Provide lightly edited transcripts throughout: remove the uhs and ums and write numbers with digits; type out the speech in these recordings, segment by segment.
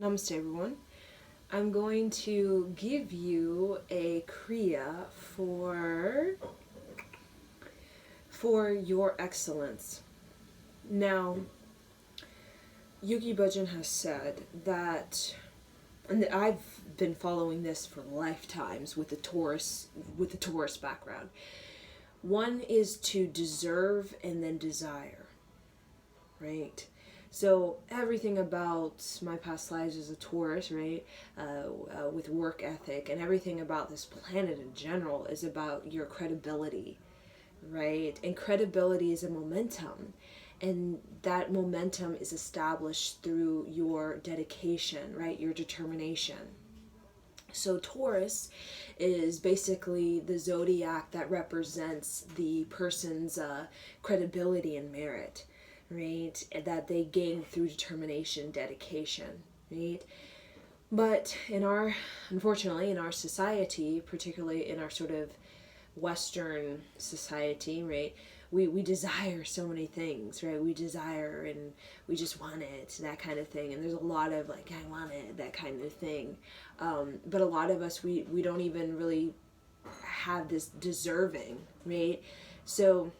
Namaste everyone. I'm going to give you a Kriya for your excellence. Now, Yogi Bhajan has said that, and I've been following this for lifetimes with the Taurus background. One is to deserve and then desire, right? So everything about my past lives as a Taurus, right, with work ethic and everything about this planet in general is about your credibility, right? And credibility is a momentum. And that momentum is established through your dedication, right? Your determination. So Taurus is basically the zodiac that represents the person's credibility and merit, right? That they gain through determination, dedication, right? But unfortunately, in our society, particularly in our sort of Western society, right? We desire so many things, right? We desire and we just want it, that kind of thing. And there's a lot of like, I want it, that kind of thing. But a lot of us, we don't even really have this deserving, right? So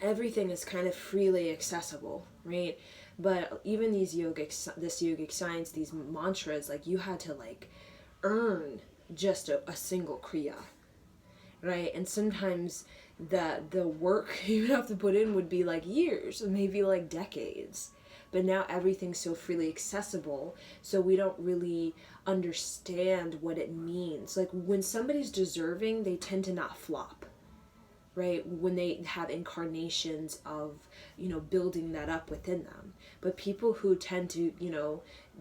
everything is kind of freely accessible, right? But even this yogic science, these mantras, like you had to like earn just a single kriya, right? And sometimes the work you would have to put in would be like years, maybe like decades. But now everything's so freely accessible, so we don't really understand what it means. Like when somebody's deserving, they tend to not flop, right? When they have incarnations of, building that up within them. But people who tend to,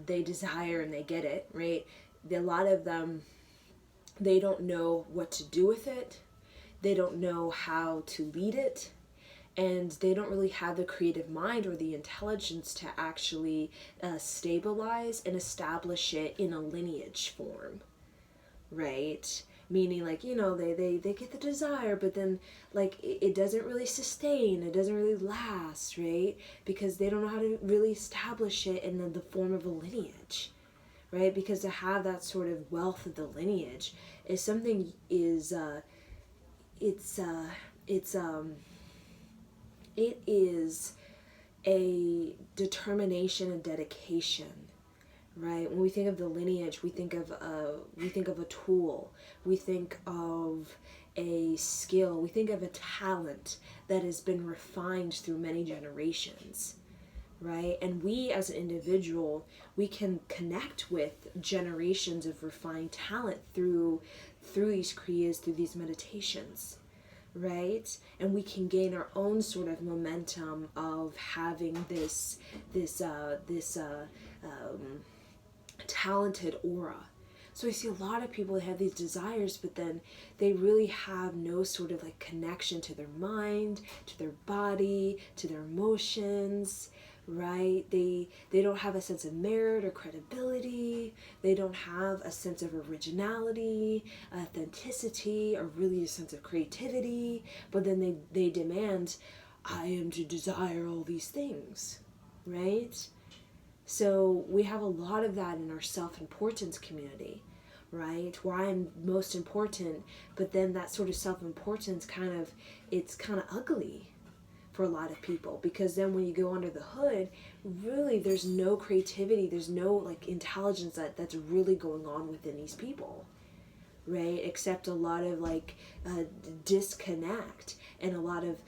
they desire and they get it, right? A lot of them, they don't know what to do with it. They don't know how to lead it. And they don't really have the creative mind or the intelligence to actually stabilize and establish it in a lineage form, right? Meaning like, they get the desire, but then like it doesn't really sustain, it doesn't really last, right? Because they don't know how to really establish it in the form of a lineage, right? Because to have that sort of wealth of the lineage is something it is a determination and dedication, right? When we think of the lineage, we think of a tool, we think of a skill, we think of a talent that has been refined through many generations, right? And we as an individual, we can connect with generations of refined talent through these kriyas, through these meditations, right? And we can gain our own sort of momentum of having this talented aura. So I see a lot of people that have these desires, but then they really have no sort of like connection to their mind, to their body, to their emotions, right? They don't have a sense of merit or credibility. They don't have a sense of originality, authenticity, or really a sense of creativity. But then they demand, I am to desire all these things, right? So we have a lot of that in our self-importance community, right? Where I'm most important, but then that sort of self-importance it's kind of ugly for a lot of people, because then when you go under the hood, really there's no creativity, there's no like intelligence that's really going on within these people, right? Except a lot of like disconnect and a lot of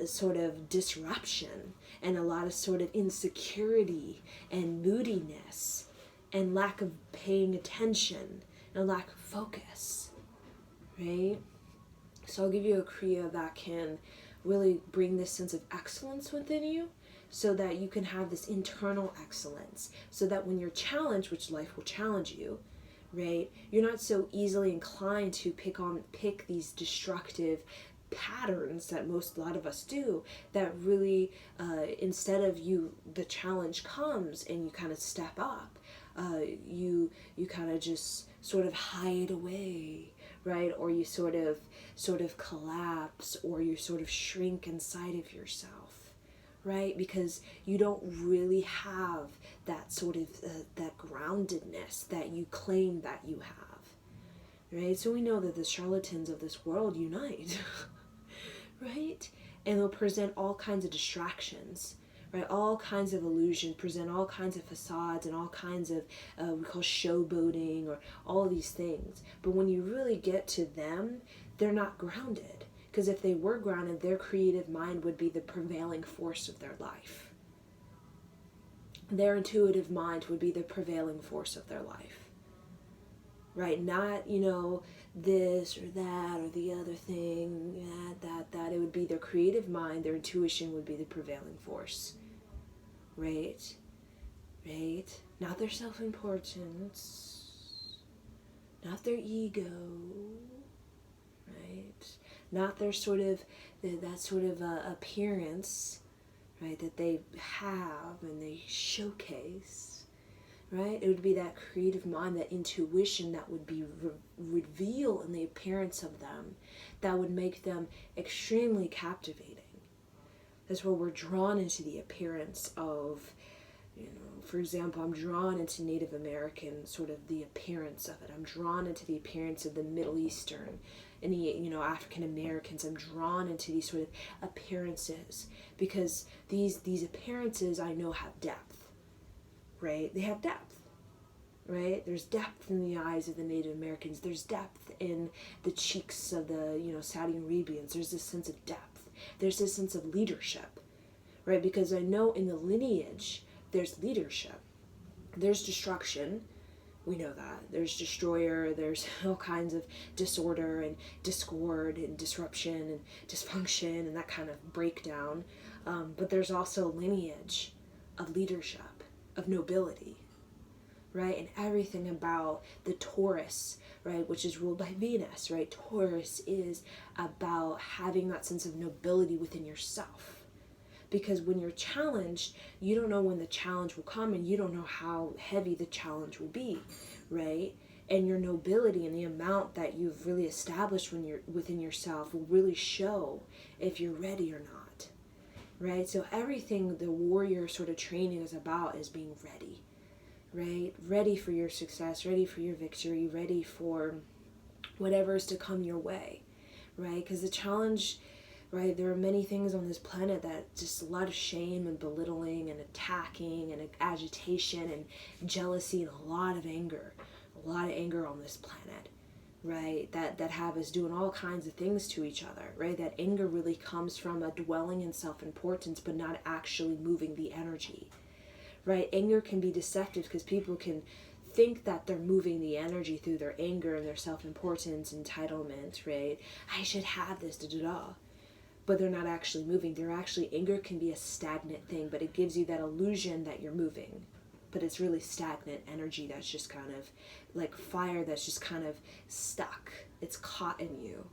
sort of disruption and a lot of sort of insecurity and moodiness and lack of paying attention and lack of focus, right? So I'll give you a kriya that can really bring this sense of excellence within you, so that you can have this internal excellence, so that when you're challenged, which life will challenge you, right, you're not so easily inclined to pick these destructive patterns that a lot of us do, that really instead of the challenge comes and you kind of step up, you kind of just sort of hide away, right? Or you sort of collapse, or you sort of shrink inside of yourself, right? Because you don't really have that sort of that groundedness that you claim that you have, right? So we know that the charlatans of this world unite, right? And they'll present all kinds of distractions, right? All kinds of illusions, present all kinds of facades and all kinds of we call showboating or all of these things. But when you really get to them, they're not grounded. Because if they were grounded, their creative mind would be the prevailing force of their life. Their intuitive mind would be the prevailing force of their life. Right? Not, this or that or the other thing, that. It would be their creative mind, their intuition would be the prevailing force. Right? Right? Not their self-importance. Not their ego. Right? Not their that sort of appearance, right, that they have and they showcase, right? It would be that creative mind, that intuition that would be reveal in the appearance of them, that would make them extremely captivating. That's where we're drawn into the appearance of, for example, I'm drawn into Native American, sort of the appearance of it. I'm drawn into the appearance of the Middle Eastern and the, African Americans. I'm drawn into these sort of appearances because these appearances I know have depth, right? They have depth, right? There's depth in the eyes of the Native Americans. There's depth in the cheeks of the, Saudi Arabians. There's this sense of depth. There's this sense of leadership, right? Because I know in the lineage, there's leadership. There's destruction. We know that. There's destroyer. There's all kinds of disorder and discord and disruption and dysfunction and that kind of breakdown. But there's also lineage of leadership, of nobility, right? And everything about the Taurus, right, which is ruled by Venus, right? Taurus is about having that sense of nobility within yourself. Because when you're challenged, you don't know when the challenge will come and you don't know how heavy the challenge will be, right? And your nobility and the amount that you've really established when you're within yourself will really show if you're ready or not, right? So everything the warrior sort of training is about is being ready, right? Ready for your success, ready for your victory, ready for whatever is to come your way, right? Because the challenge, right, there are many things on this planet that just a lot of shame and belittling and attacking and agitation and jealousy and a lot of anger on this planet, right, that have us doing all kinds of things to each other, right? That anger really comes from a dwelling in self-importance but not actually moving the energy, right? Anger can be deceptive because people can think that they're moving the energy through their anger and their self-importance, entitlement, right? I should have this, da-da-da. But they're not actually moving. Anger can be a stagnant thing, but it gives you that illusion that you're moving. But it's really stagnant energy that's just kind of like fire that's just kind of stuck. It's caught in you,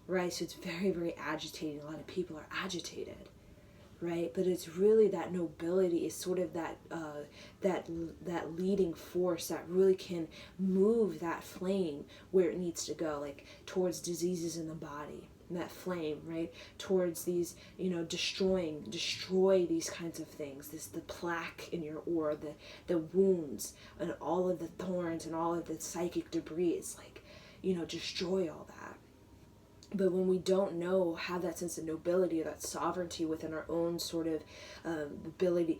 right? So it's very, very agitating. A lot of people are agitated, right? But it's really that nobility is sort of that leading force that really can move that flame where it needs to go, like towards diseases in the body. That flame, right, towards these, destroy these kinds of things, the plaque in your aura, the wounds and all of the thorns and all of the psychic debris. It's like, destroy all that. But when we don't have that sense of nobility or that sovereignty within our own sort of ability,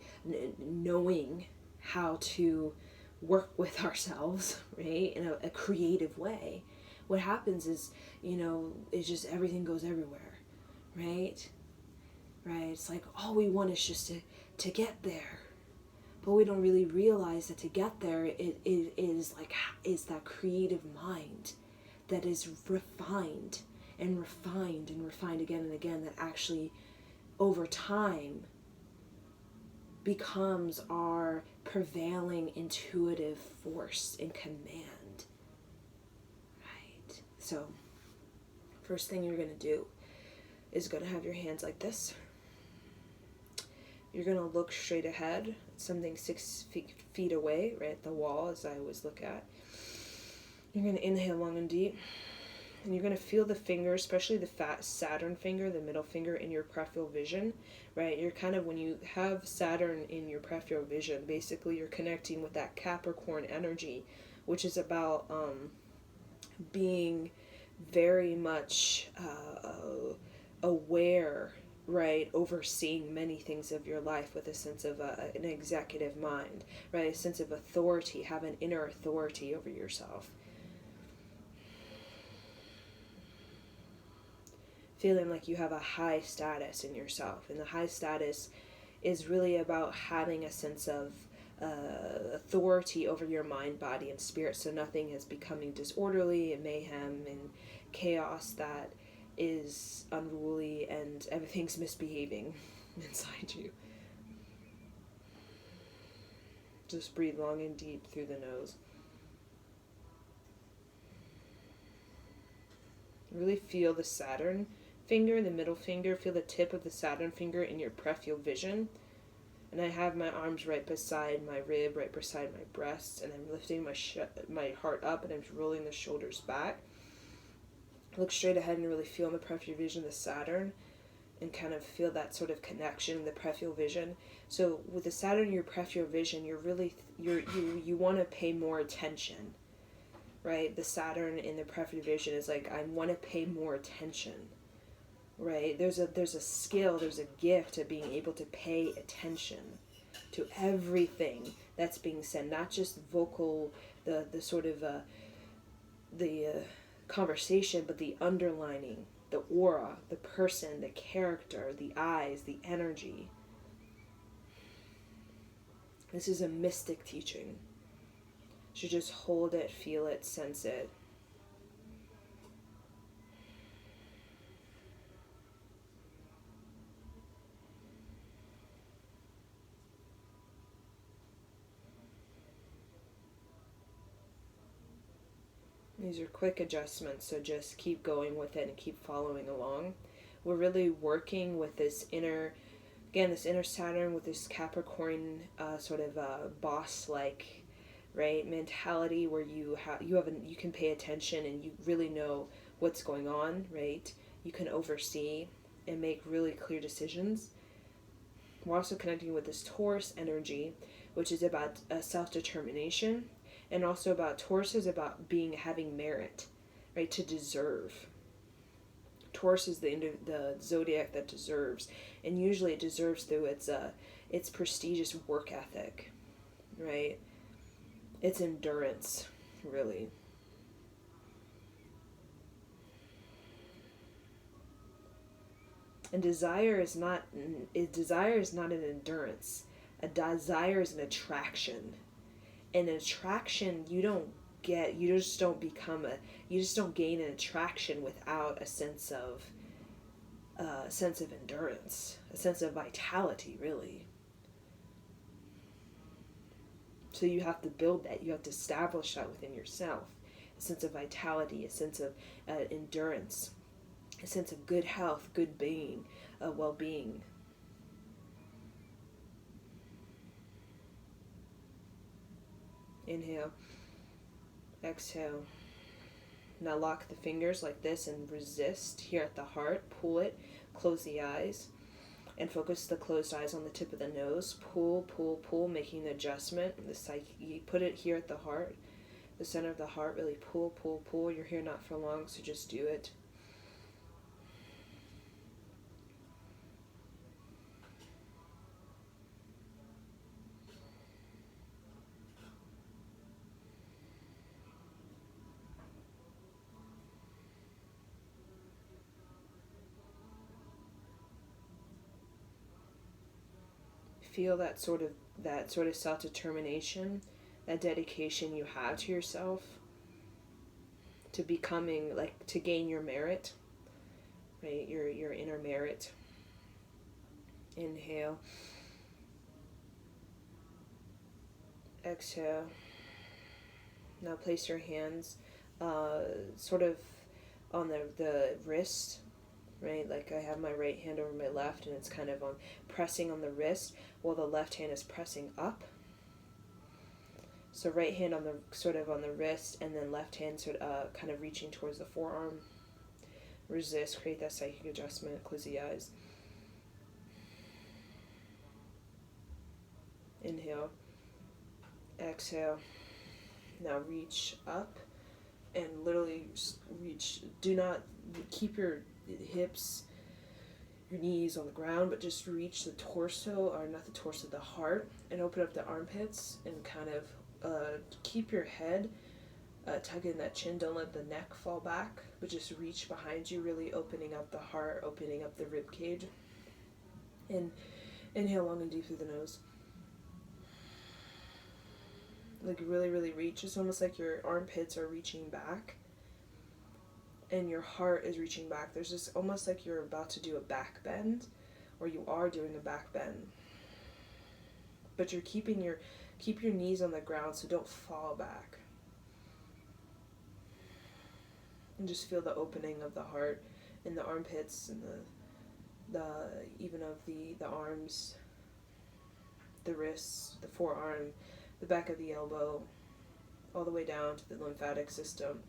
knowing how to work with ourselves, right, in a creative way, what happens is, it's just everything goes everywhere, right? Right? It's like all we want is just to get there. But we don't really realize that to get there, it is that creative mind that is refined and refined and refined again and again, that actually over time becomes our prevailing intuitive force and command. So, first thing you're going to do is going to have your hands like this. You're going to look straight ahead, something 6 feet away, right at the wall, as I always look at. You're going to inhale long and deep. And you're going to feel the finger, especially the fat Saturn finger, the middle finger, in your peripheral vision, right? You're kind of, when you have Saturn in your peripheral vision, basically you're connecting with that Capricorn energy, which is about being very much aware, right? Overseeing many things of your life with a sense of an executive mind, right? A sense of authority, have an inner authority over yourself. Feeling like you have a high status in yourself. And the high status is really about having a sense of authority over your mind, body, and spirit, so nothing is becoming disorderly and mayhem and chaos that is unruly and everything's misbehaving inside you. Just breathe long and deep through the nose. Really feel the Saturn finger, the middle finger. Feel the tip of the Saturn finger in your peripheral vision. And I have my arms right beside my rib, right beside my breast, and I'm lifting my heart up, and I'm rolling the shoulders back. Look straight ahead and really feel in the peripheral vision the Saturn, and kind of feel that sort of connection in the peripheral vision. So with the Saturn in your peripheral vision, you want to pay more attention, right? The Saturn in the peripheral vision is like, I want to pay more attention. Right, there's a skill, there's a gift of being able to pay attention to everything that's being said, not just vocal, the sort of the conversation, but the underlining, the aura, the person, the character, the eyes, the energy. This is a mystic teaching. So just hold it, feel it, sense it. These are quick adjustments, so just keep going with it and keep following along. We're really working with this inner Saturn with this Capricorn sort of boss-like, right, mentality, where you can pay attention and you really know what's going on, right? You can oversee and make really clear decisions. We're also connecting with this Taurus energy, which is about self-determination. And also about Taurus is about having merit, right? To deserve. Taurus is the zodiac that deserves, and usually it deserves through its prestigious work ethic, right? Its endurance, really. And desire is not an endurance. A desire is an attraction. And an attraction you just don't gain an attraction without a sense of endurance, a sense of vitality, really. So you have to build that, you have to establish that within yourself, a sense of vitality, a sense of endurance, a sense of good health, good being, well-being. Inhale, exhale. Now lock the fingers like this and resist here at the heart. Pull it, close the eyes, and focus the closed eyes on the tip of the nose. Pull, pull, pull, making the adjustment. You put it here at the heart, the center of the heart. Really pull, pull, pull. You're here not for long, so just do it. Feel that sort of self-determination, that dedication you have to yourself, to becoming, like, to gain your merit, right? Your inner merit. Inhale. Exhale. Now place your hands sort of on the wrist, right? Like I have my right hand over my left, and it's kind of pressing on the wrist while the left hand is pressing up. So right hand on the wrist, and then left hand kind of reaching towards the forearm. resist, create that psychic adjustment, close the eyes. Inhale, exhale. Now reach up and literally reach. Do not keep your hips, your knees on the ground, but just reach the torso, or not the torso, the heart, and open up the armpits and kind of keep your head tug in that chin. Don't let the neck fall back, but just reach behind you, really opening up the heart, opening up the rib cage. And inhale long and deep through the nose. Like really, really reach. It's almost like your armpits are reaching back and your heart is reaching back. There's just almost like you're about to do a back bend, or you are doing a back bend. But you're keep your knees on the ground, so don't fall back. And just feel the opening of the heart in the armpits and the even of the arms, the wrists, the forearm, the back of the elbow, all the way down to the lymphatic system.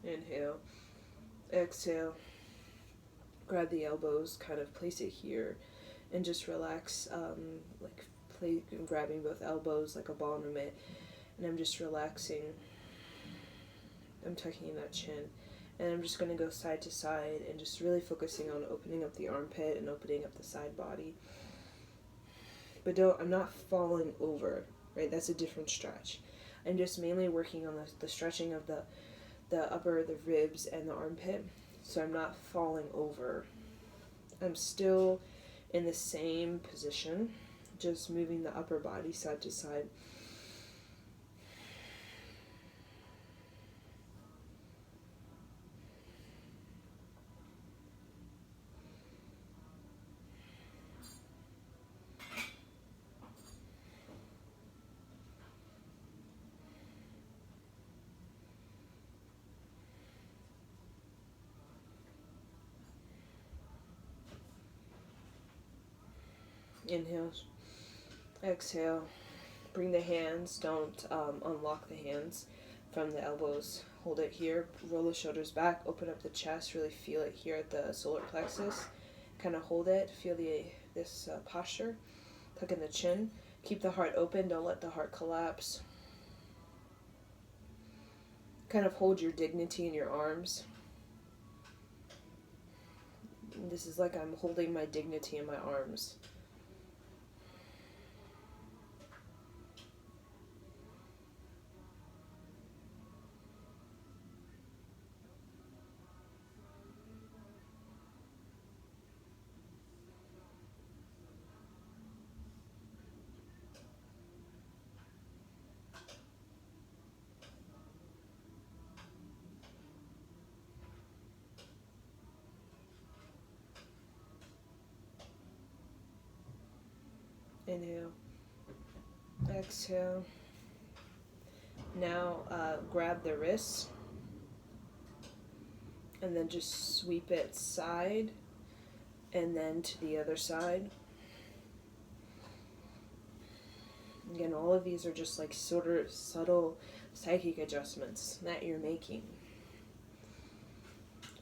Inhale, exhale, grab the elbows, kind of place it here, and just relax, grabbing both elbows like a ball in a mitt, and I'm just relaxing. I'm tucking in that chin, and I'm just going to go side to side and just really focusing on opening up the armpit and opening up the side body. But I'm not falling over, right? That's a different stretch. I'm just mainly working on the stretching of the upper, the ribs, and the armpit, so I'm not falling over. I'm still in the same position, just moving the upper body side to side. Inhale, exhale, bring the hands, don't unlock the hands from the elbows. Hold it here, roll the shoulders back, open up the chest, really feel it here at the solar plexus. Kind of hold it, feel this posture, tuck in the chin, keep the heart open, don't let the heart collapse. Kind of hold your dignity in your arms. This is like I'm holding my dignity in my arms. Inhale, exhale. Now grab the wrists and then just sweep it side and then to the other side. Again, all of these are just like sort of subtle psychic adjustments that you're making.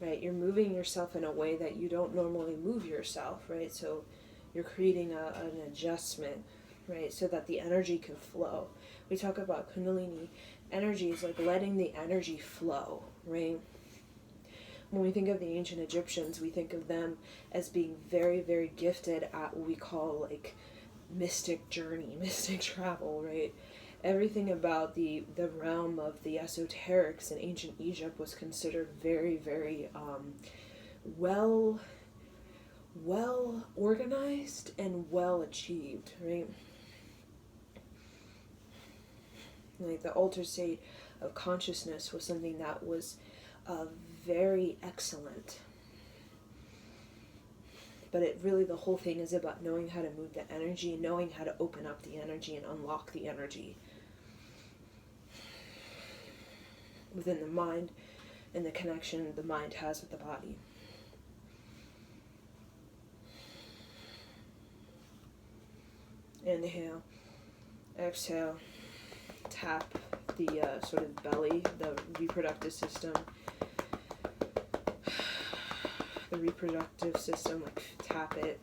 Right? You're moving yourself in a way that you don't normally move yourself, right? So you're creating an adjustment, right? So that the energy can flow. We talk about Kundalini energy is like letting the energy flow, right? When we think of the ancient Egyptians, we think of them as being very, very gifted at what we call like mystic journey, mystic travel, right? Everything about the realm of the esoterics in ancient Egypt was considered very, very well organized and well achieved, right? Like the altered state of consciousness was something that was very excellent. But it really, the whole thing is about knowing how to move the energy, knowing how to open up the energy and unlock the energy within the mind and the connection the mind has with the body. Inhale, exhale, tap the sort of belly, the reproductive system. The reproductive system, like tap it,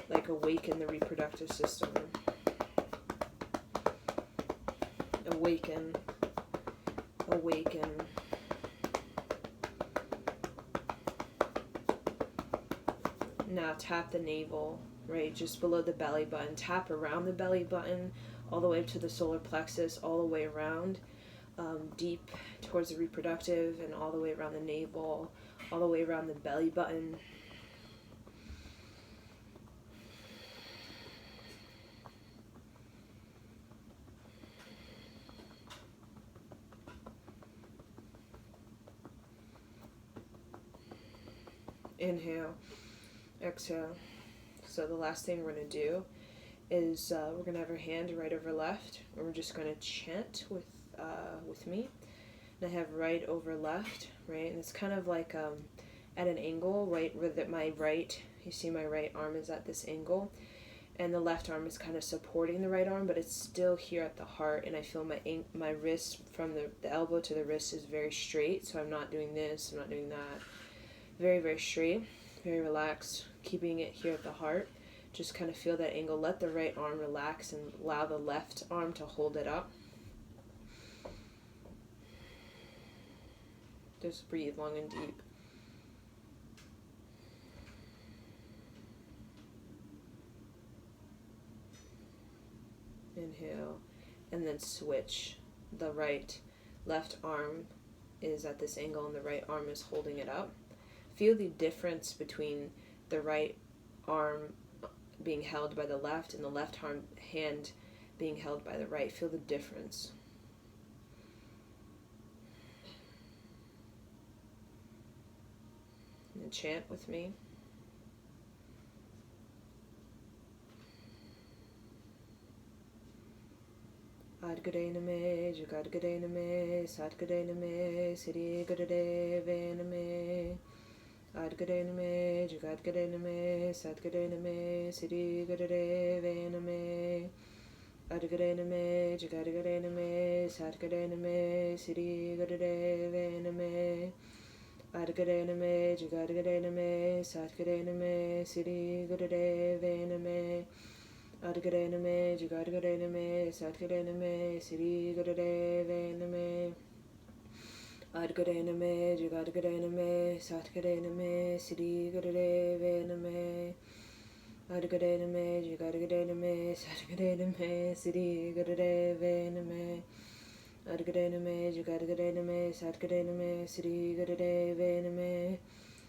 like awaken the reproductive system. Awaken. Awaken. Now tap the navel, right, just below the belly button. Tap around the belly button, all the way up to the solar plexus, all the way around, deep towards the reproductive, and all the way around the navel, all the way around the belly button. Inhale, exhale. So the last thing we're going to do is we're going to have our hand right over left, and we're just going to chant with me. And I have right over left, right, and it's kind of like at an angle, right, where my right, you see my right arm is at this angle, and the left arm is kind of supporting the right arm, but it's still here at the heart, and I feel my wrist from the elbow to the wrist is very straight, so I'm not doing this, I'm not doing that. Very, very straight, very relaxed, keeping it here at the heart. Just kind of feel that angle. Let the right arm relax and allow the left arm to hold it up. Just breathe long and deep. Inhale, and then switch. The left arm is at this angle and the right arm is holding it up. Feel the difference between the right arm being held by the left and the left hand being held by the right. Feel the difference. And chant with me. Adgadename, Jugadgadename, Satgadename, Siddhi Gadadevaname. Adgadename, Jugadgadename, Satgadename, Siddhi Gadadevaname. Adgadename, Jugadgadename, Satgadename, Siddhi Gadadevaname. Adgadename, Jugadgadename, Satgadename, Siddhi Gadadevaname. Adgadename, Jugadgadename, Satgadename, Siddhi Gadadevaname. Adgadename, Jugadgadename, Satgadename, Siddhi Gadadevaname. Adgadename, Jugadgadename, Satgadename, Siddhi Gadadevaname. Adgadename, Jugadgadename, Satgadename, Siddhi Gadadevaname.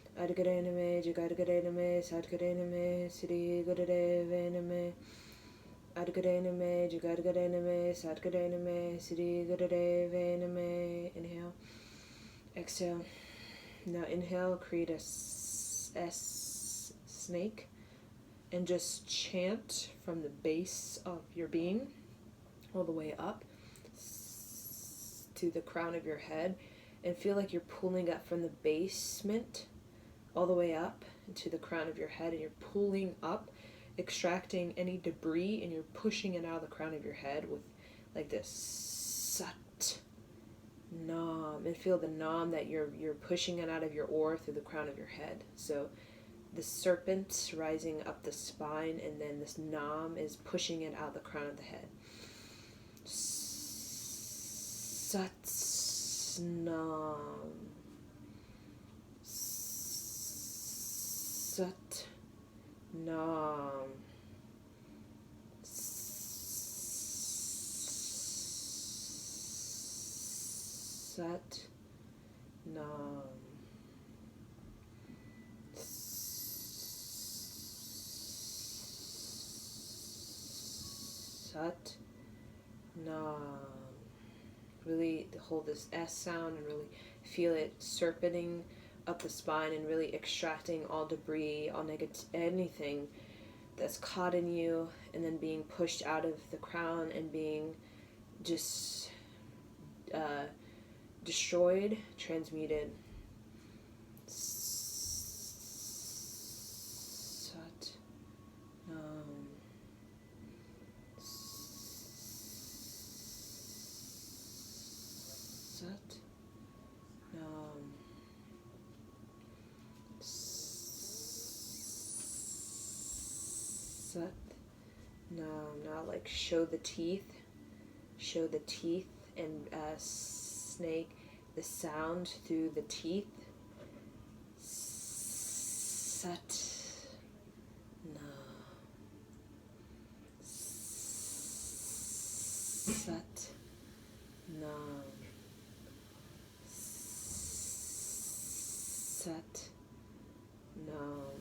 Adgadename, Jugadgadename, Satgadename, Siddhi Gadadevaname. Adgadename, Jugadgadename, Satgadename, Siddhi Gadadevaname. Inhale. Exhale. Now inhale, create a S snake, and just chant from the base of your being all the way up to the crown of your head, and feel like you're pulling up from the basement all the way up into the crown of your head, and you're pulling up, extracting any debris, and you're pushing it out of the crown of your head with like this Sat Nam, and feel the Nam that you're pushing it out of your aura through the crown of your head. So the serpent rising up the spine, and then this Nam is pushing it out the crown of the head. Sat Nam. Sat Nam. Sat Nam. Sat Nam. Really hold this S sound and really feel it serpenting up the spine and really extracting all debris, all negative, anything that's caught in you, and then being pushed out of the crown and being just destroyed, transmuted. Sat Nam. Sat. Nam. Sat. Nam. Now like show the teeth. Show the teeth and snake the sound through the teeth. Sat. Nam. Sat. Nam. Sat. Nam.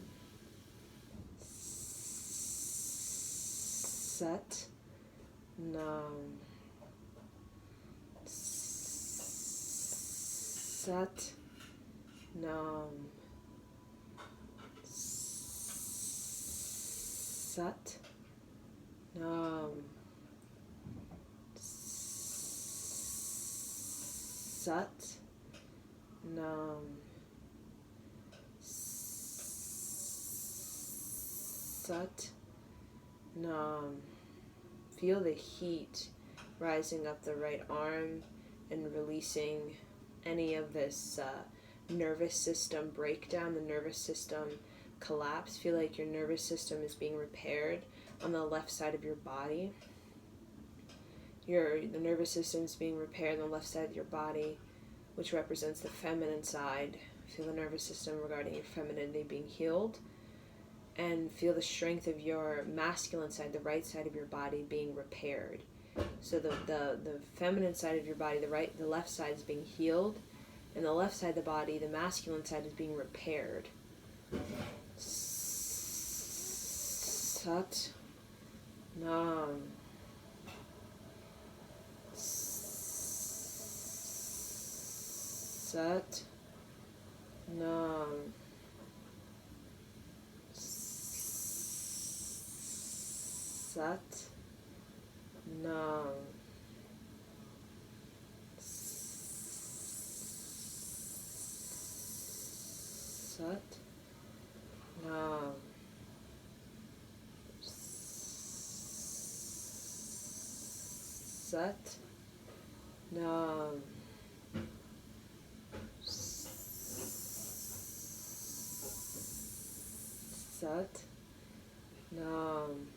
Sat. Nam. Sat. Nam. Sat. Nam. Sat. Nam. Sat. Nam. Feel the heat rising up the right arm and releasing any of this nervous system breakdown, the nervous system collapse. Feel like your nervous system is being repaired on the left side of your body. The nervous system is being repaired on the left side of your body, which represents the feminine side. Feel the nervous system regarding your femininity being healed. And feel the strength of your masculine side, the right side of your body, being repaired. So the feminine side of your body, the left side is being healed, and the left side of the body, the masculine side, is being repaired. Sat. Nam. Sat. Nam. Sat. Nam. Sat. Nam. Sat. Nam. Sat. Nam.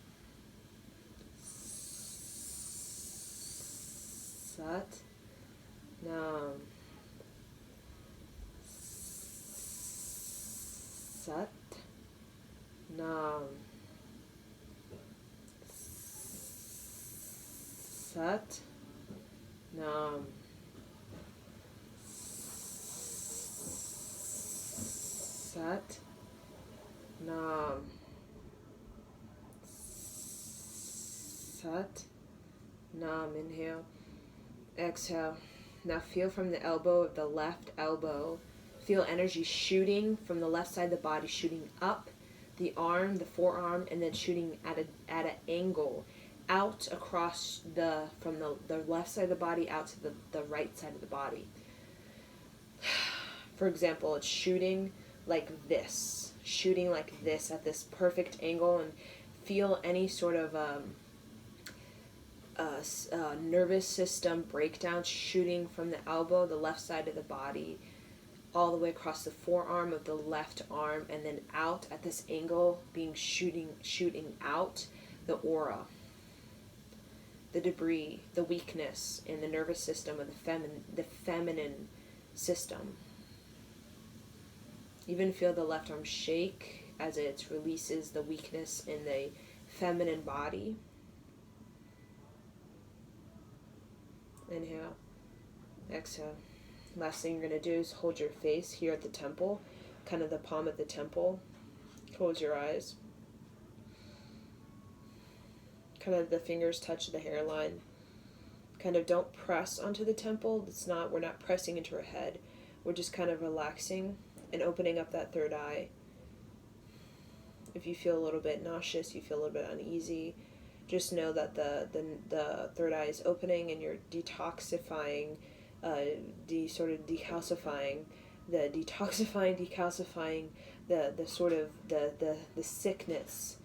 Sat. Nam. Sat. Nam. Sat. Nam. Sat. Nam. Sat. Nam. Inhale. Exhale. Now feel from the elbow of the left elbow. Feel energy shooting from the left side of the body, shooting up the arm, the forearm, and then shooting at an angle out across from the left side of the body out to the right side of the body. For example, it's shooting like this at this perfect angle, and feel any sort of nervous system breakdown shooting from the elbow, the left side of the body, all the way across the forearm of the left arm, and then out at this angle, being shooting out the aura, the debris, the weakness in the nervous system of the feminine system. Even feel the left arm shake as it releases the weakness in the feminine body. Inhale. Exhale. Last thing you're going to do is hold your face here at the temple, kind of the palm of the temple. Close your eyes. Kind of the fingers touch the hairline. Kind of don't press onto the temple. We're not pressing into our head. We're just kind of relaxing and opening up that third eye. If you feel a little bit nauseous, you feel a little bit uneasy, just know that the third eye is opening and you're decalcifying the sickness,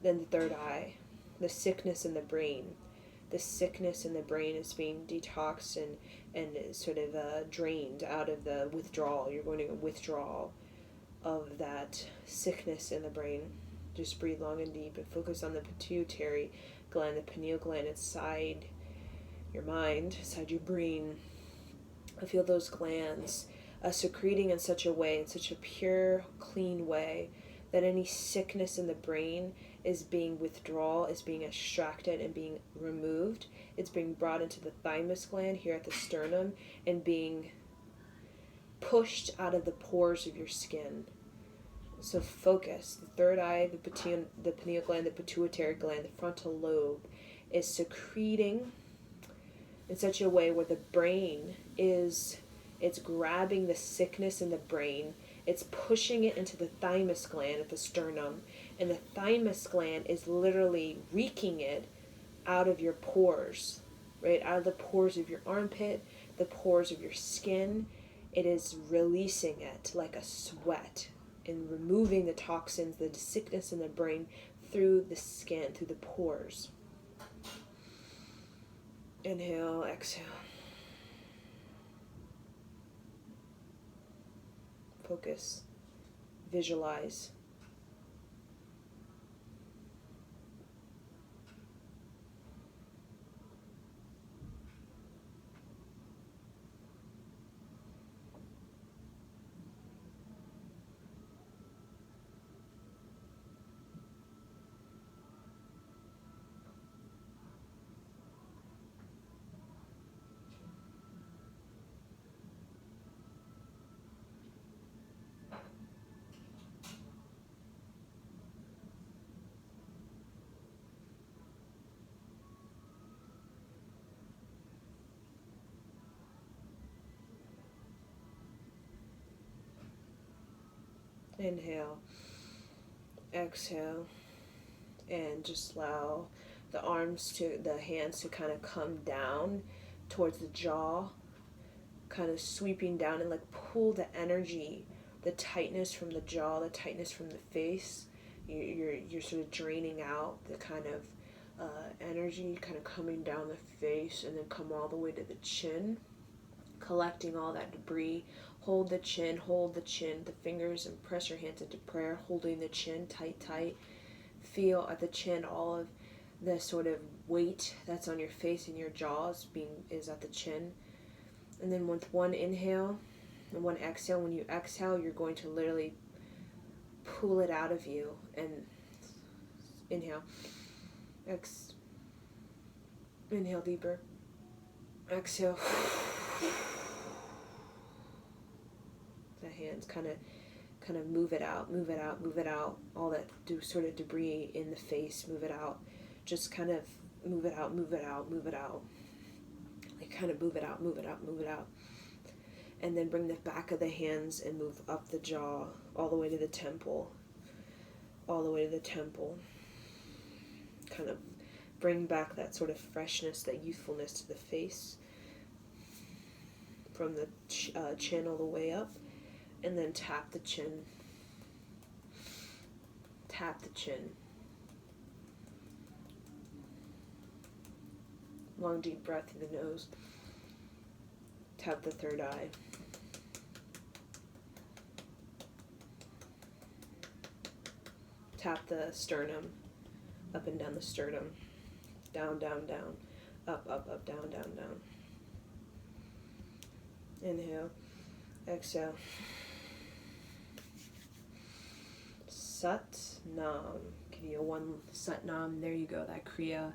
then the third eye, the sickness in the brain, the sickness in the brain is being detoxed and sort of drained out of the withdrawal. You're going to withdraw of that sickness in the brain. Just breathe long and deep and focus on the pituitary gland, the pineal gland inside your mind, inside your brain. I feel those glands secreting in such a way, in such a pure, clean way, that any sickness in the brain is being withdrawal, is being extracted and being removed. It's being brought into the thymus gland here at the sternum and being pushed out of the pores of your skin. So focus. The third eye, the pineal gland, the pituitary gland, the frontal lobe is secreting in such a way where the brain it's grabbing the sickness in the brain, it's pushing it into the thymus gland at the sternum, and the thymus gland is literally reeking it out of your pores, right? Out of the pores of your armpit, the pores of your skin. It is releasing it like a sweat and removing the toxins, the sickness in the brain through the skin, through the pores. Inhale, exhale. Focus. Visualize. Inhale, exhale, and just allow the hands to kind of come down towards the jaw, kind of sweeping down and like pull the energy, the tightness from the jaw, the tightness from the face. You're sort of draining out the kind of energy kind of coming down the face and then come all the way to the chin, collecting all that debris. Hold the chin, the fingers, and press your hands into prayer, holding the chin tight. Feel at the chin all of the sort of weight that's on your face and your jaws is at the chin. And then with one inhale and one exhale, when you exhale, you're going to literally pull it out of you. And inhale. Inhale deeper. Exhale. The hands kind of move it out, all that sort of debris in the face, move it out. Just kind of move it out. Like kind of move it out. And then bring the back of the hands and move up the jaw, all the way to the temple. Kind of bring back that sort of freshness, that youthfulness to the face. From the chin all the way up. And then tap the chin. Long deep breath through the nose. Tap the third eye. Tap the sternum. Up and down the sternum. Down, down, down. Up, down, down, down. Inhale. Exhale. Sat Nam. Give you a one Sat Nam. There you go. That Kriya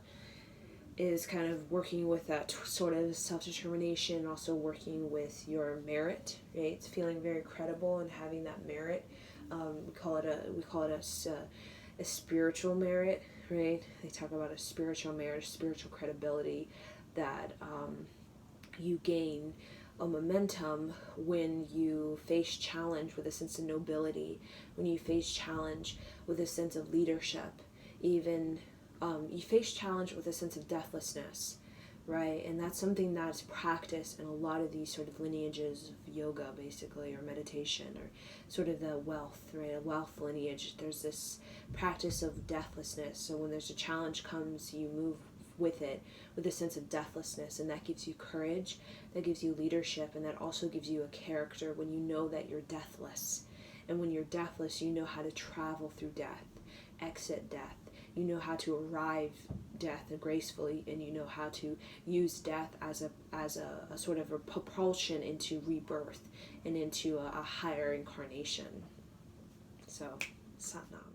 is kind of working with that sort of self-determination, also working with your merit, right? It's feeling very credible and having that merit. We call it a spiritual merit, right? They talk about a spiritual merit, a spiritual credibility that you gain a momentum when you face challenge with a sense of nobility, when you face challenge with a sense of leadership, even you face challenge with a sense of deathlessness, right? And that's something that's practiced in a lot of these sort of lineages of yoga, basically, or meditation, or sort of the wealth, right? A wealth lineage. There's this practice of deathlessness. So when there's a challenge comes, you move with it, with a sense of deathlessness, and that gives you courage, that gives you leadership, and that also gives you a character when you know that you're deathless. And when you're deathless, you know how to travel through death, exit death. You know how to arrive death gracefully, and you know how to use death as a sort of a propulsion into rebirth and into a higher incarnation. So, Sat Nam.